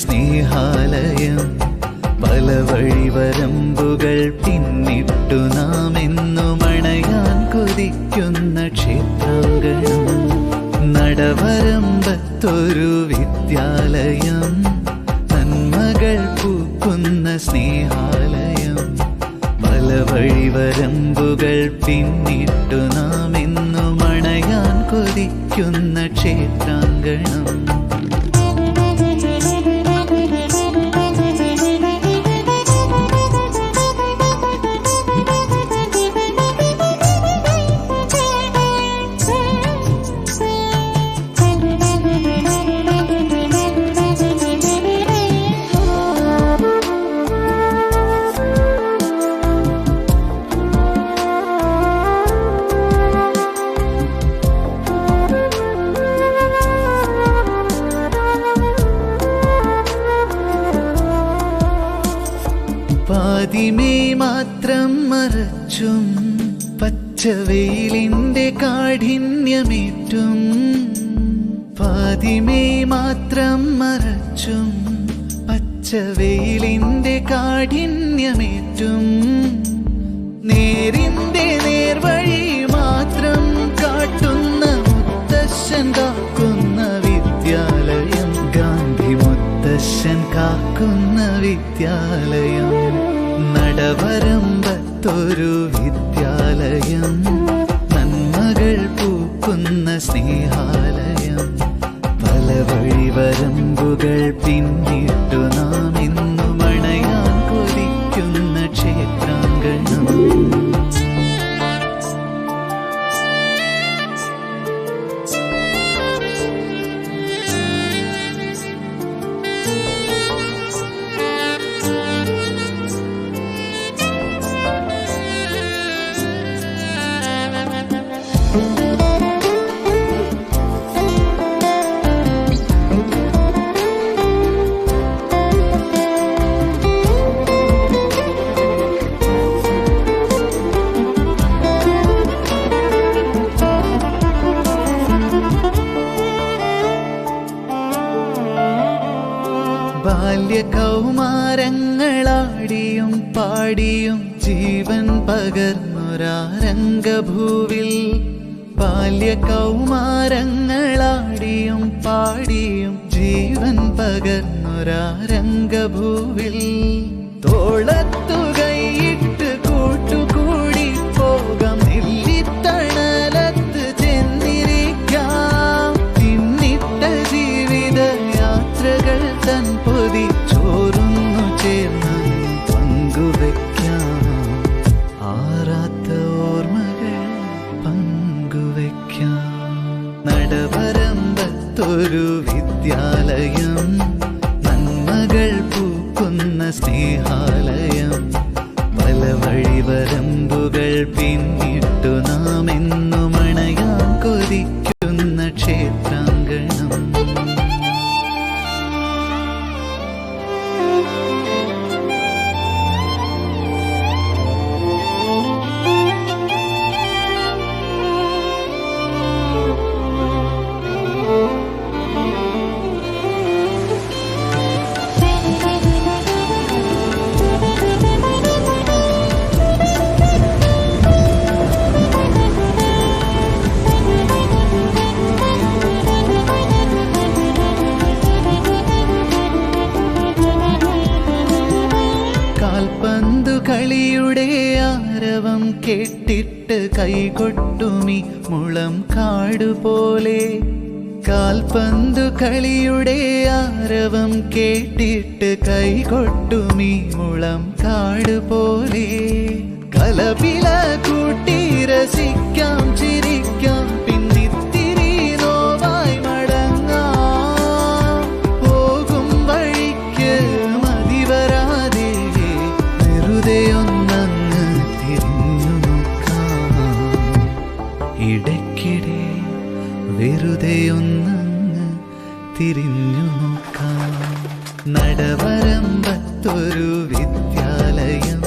സ്നേഹാലയം. പല വഴിവരമ്പുകൾ പിന്നിട്ടു നാം എന്നും അണയാൻ കൊതിക്കുന്ന ക്ഷേത്രാങ്കണം. നടവരമ്പത്തൊരു വിദ്യാലയം, നന്മകൾ പൂക്കുന്ന സ്നേഹാലയം. പല വഴിവരമ്പുകൾ പിന്നിട്ടു നാം എന്നും അണയാൻ കൊതിക്കുന്ന ക്ഷേത്രാങ്കണം. പാതിമേ മാത്രം മറച്ചും പച്ചവെയിലിന്റെ കാഠിന്യമേറ്റും. പാതിമേ മാത്രം മറച്ചും പച്ചവെയിലിന്റെ കാഠിന്യമേറ്റും. നേരിന്റെ നേർവഴി മാത്രം കാട്ടുന്ന മുത്തശ്ശൻ കാക്കുന്ന വിദ്യാലയം. ഗാന്ധി മുത്തശ്ശൻ കാക്കുന്ന വിദ്യാലയം. നടവരമ്പത്തൊരു വിദ്യാലയം, നന്മകൾ പൂക്കുന്ന സ്നേഹാലയം. പല വഴിവരമ്പുകൾ പിന്നിട്ടു നാം എന്നും അണയാൻ കൊതിക്കുന്ന ക്ഷേത്രാങ്കണം. ബാല്യകൗമാരങ്ങളാടിയും പാടിയും ജീവൻ പകർന്നൊരാ രംഗഭൂവിൽ. ബാല്യകൗമാരങ്ങളാടിയും പാടിയും ജീവൻ പകർന്നൊരാ രംഗഭൂവിൽ. തോളത്തു കൈയിട്ട് കൂട്ടുകൂടി പോകാം, നെല്ലിത്തണലത്ത് ചെന്നിരിക്കാം. പിന്നിട്ട ജീവിത യാത്രകൾ തൻ പൊതി ചോറുന്നു ചേർന്ന് പങ്കുവയ്ക്കാം. ആറാത്ത ഓർമ്മകൾ പങ്കുവയ്ക്കാം. നടവരമ്പത്തൊരു വിദ്യാലയം, നന്മകൾ പൂക്കുന്ന സ്നേഹാലയം. പല വഴിവരമ്പുകൾ പിന്നിട്ടു നാം എന്നും അണയാൻ കൊതിക്കുന്ന ക്ഷേത്രാങ്കണം. കാൽപന്തു കളിയുടെ ആരവം കേട്ടിട്ട് കൈകൊട്ടുമി മുളം കാടുപോലെ. കാൽപന്തു കളിയുടെ ആരവം കേട്ടിട്ട് കൈകൊട്ടുമീ മുളം കാടുപോലെ. കലപില കൂട്ടി രസിക്കാം, ചിരിക്കാം, പിന്നിത്തിരി നോവായി മടങ്ങാം. പോകും വഴിക്ക് മതിവരാതെ വെറുതെ ഒന്നങ്ങ് തിരിഞ്ഞു നോക്കാം. ഇടയ്ക്കിടെ വെറുതെ ഒന്നങ്ങ് തിരിഞ്ഞു നോക്കാം. നടവരമ്പത്തൊരു വിദ്യാലയം,